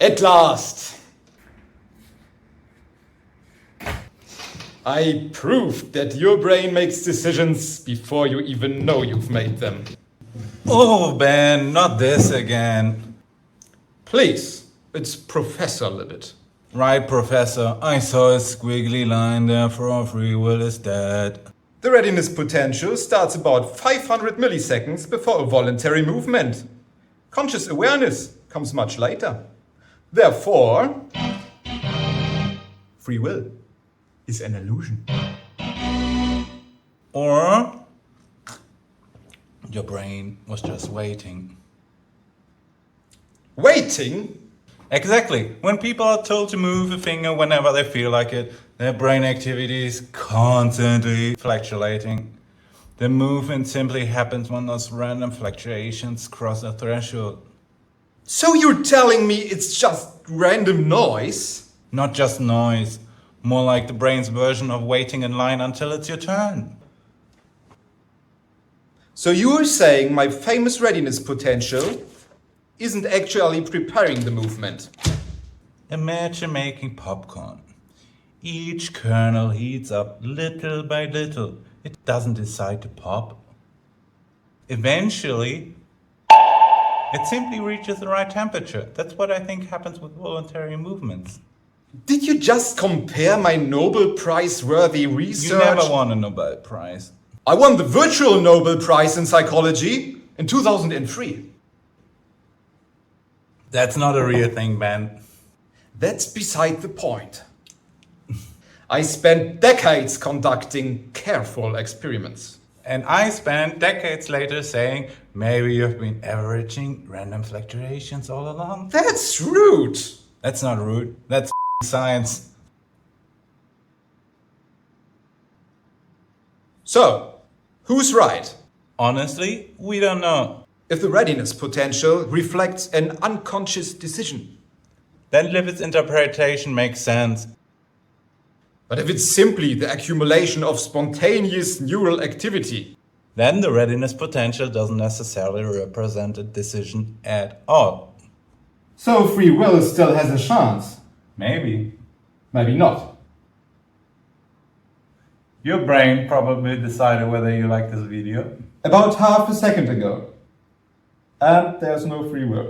At last! I proved that your brain makes decisions before you even know you've made them. Oh, Ben, not this again. Please, it's Professor Libet. Right, Professor, I saw a squiggly line there for free will is dead. The readiness potential starts about 500 milliseconds before a voluntary movement. Conscious awareness comes much later. Therefore, free will is an illusion. Or your brain was just waiting. Waiting? Exactly. When people are told to move a finger whenever they feel like it, their brain activity is constantly fluctuating. The movement simply happens when those random fluctuations cross a threshold. So you're telling me it's just random noise? Not just noise, more like the brain's version of waiting in line until it's your turn. So you're saying my famous readiness potential isn't actually preparing the movement? Imagine making popcorn. Each kernel heats up little by little. It doesn't decide to pop. Eventually, it simply reaches the right temperature. That's what I think happens with voluntary movements. Did you just compare my Nobel Prize-worthy research? You never won a Nobel Prize. I won the virtual Nobel Prize in psychology in 2003. That's not a real thing, Ben. That's beside the point. I spent decades conducting careful experiments. And I spent decades later saying, maybe you've been averaging random fluctuations all along. That's rude. That's not rude. That's science. So, who's right? Honestly, we don't know. If the readiness potential reflects an unconscious decision. Then Libet's interpretation makes sense. But if it's simply the accumulation of spontaneous neural activity, then the readiness potential doesn't necessarily represent a decision at all. so free will still has a chance. Maybe. Maybe not. Your brain probably decided whether you like this video. About half a second ago. And there's no free will.